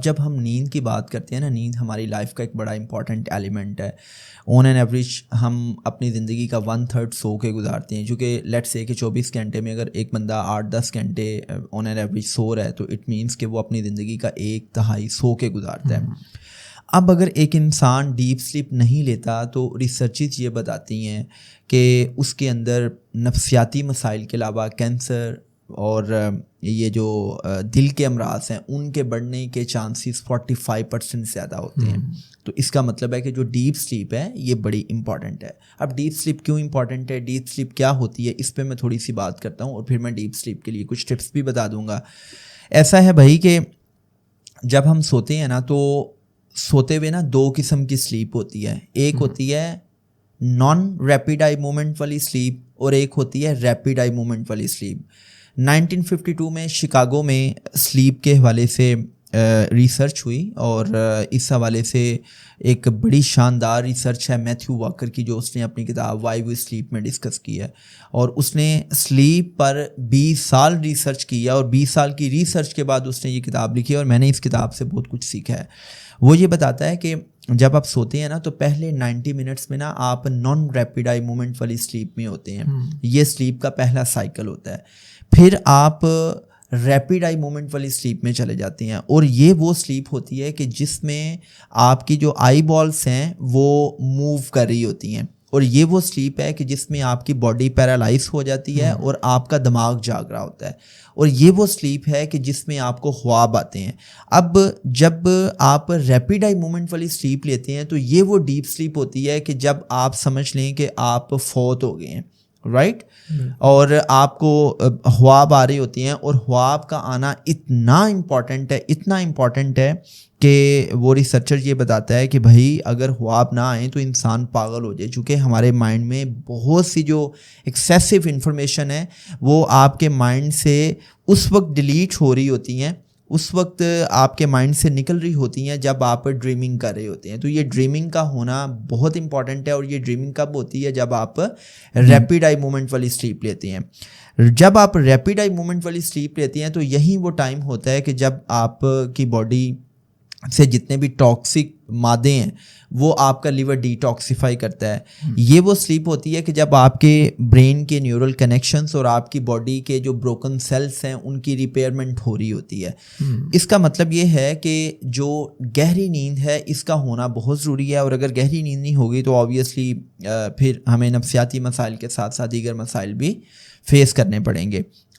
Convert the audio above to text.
جب ہم نیند کی بات کرتے ہیں نا، نیند ہماری لائف کا ایک بڑا امپورٹنٹ ایلیمنٹ ہے. آن این ایوریج ہم اپنی زندگی کا 1/3 سو کے گزارتے ہیں، چونکہ لیٹ سے کہ 24 گھنٹے میں اگر ایک بندہ 8-10 گھنٹے آن این ایوریج سو رہا ہے تو اٹ مینس کہ وہ اپنی زندگی کا 1/3 سو کے گزارتا ہے. اب اگر ایک انسان ڈیپ سلیپ نہیں لیتا تو ریسرچز یہ بتاتی ہیں کہ اس کے اندر نفسیاتی مسائل کے علاوہ کینسر اور یہ جو دل کے امراض ہیں ان کے بڑھنے کے چانسز 45% زیادہ ہوتے ہیں. تو اس کا مطلب ہے کہ جو ڈیپ سلیپ ہے یہ بڑی امپورٹنٹ ہے. اب ڈیپ سلیپ کیوں امپورٹنٹ ہے، ڈیپ سلیپ کیا ہوتی ہے، اس پہ میں تھوڑی سی بات کرتا ہوں اور پھر میں ڈیپ سلیپ کے لیے کچھ ٹپس بھی بتا دوں گا. ایسا ہے بھائی کہ جب ہم سوتے ہیں نا تو سوتے ہوئے نا 2 قسم کی سلیپ ہوتی ہے. ایک ہوتی ہے نان ریپڈ آئی موومنٹ والی سلیپ اور ایک ہوتی ہے ریپڈ آئی موومنٹ والی سلیپ. 1952 میں شکاگو میں سلیپ کے حوالے سے ریسرچ ہوئی اور اس حوالے سے ایک بڑی شاندار ریسرچ ہے میتھیو واکر کی، جو اس نے اپنی کتاب وائی وی سلیپ میں ڈسکس کی ہے. اور اس نے سلیپ پر 20 سال ریسرچ کی ہے اور 20 سال کی ریسرچ کے بعد اس نے یہ کتاب لکھی ہے اور میں نے اس کتاب سے بہت کچھ سیکھا ہے. وہ یہ بتاتا ہے کہ جب آپ سوتے ہیں نا تو پہلے 90 منٹس میں نا آپ نان ریپڈ آئی موومنٹ والی سلیپ میں ہوتے ہیں. یہ سلیپ کا پہلا سائیکل ہوتا ہے. پھر آپ ریپڈ آئی موومنٹ والی سلیپ میں چلے جاتے ہیں اور یہ وہ سلیپ ہوتی ہے کہ جس میں آپ کی جو آئی بالس ہیں وہ موو کر رہی ہوتی ہیں. اور یہ وہ سلیپ ہے کہ جس میں آپ کی باڈی پیرالائز ہو جاتی ہے اور آپ کا دماغ جاگ رہا ہوتا ہے. اور یہ وہ سلیپ ہے کہ جس میں آپ کو خواب آتے ہیں. اب جب آپ ریپڈ آئی موومنٹ والی سلیپ لیتے ہیں تو یہ وہ ڈیپ سلیپ ہوتی ہے کہ جب آپ سمجھ لیں کہ آپ فوت ہو گئے ہیں، رائٹ. اور آپ کو خواب آ رہی ہوتی ہیں اور خواب کا آنا اتنا امپورٹنٹ ہے کہ وہ ریسرچر یہ بتاتا ہے کہ بھائی اگر خواب نہ آئیں تو انسان پاگل ہو جائے، چونکہ ہمارے مائنڈ میں بہت سی جو ایکسیسو انفارمیشن ہے وہ آپ کے مائنڈ سے اس وقت ڈیلیٹ ہو رہی ہوتی ہیں، اس وقت آپ کے مائنڈ سے نکل رہی ہوتی ہیں جب آپ ڈریمنگ کر رہے ہوتے ہیں. تو یہ ڈریمنگ کا ہونا بہت امپورٹنٹ ہے. اور یہ ڈریمنگ کب ہوتی ہے؟ جب آپ ریپڈ آئی موومنٹ والی سلیپ لیتے ہیں. جب آپ ریپڈ آئی موومنٹ والی سلیپ لیتے ہیں تو یہی وہ ٹائم ہوتا ہے کہ جب آپ کی باڈی سے جتنے بھی ٹاکسک مادے ہیں وہ آپ کا لیور ڈیٹاکسیفائی کرتا ہے. یہ وہ سلیپ ہوتی ہے کہ جب آپ کے برین کے نیورل کنیکشنز اور آپ کی باڈی کے جو بروکن سیلز ہیں ان کی ریپیئرمنٹ ہو رہی ہوتی ہے. اس کا مطلب یہ ہے کہ جو گہری نیند ہے اس کا ہونا بہت ضروری ہے. اور اگر گہری نیند نہیں ہوگی تو آبویسلی پھر ہمیں نفسیاتی مسائل کے ساتھ ساتھ دیگر مسائل بھی فیس کرنے پڑیں گے.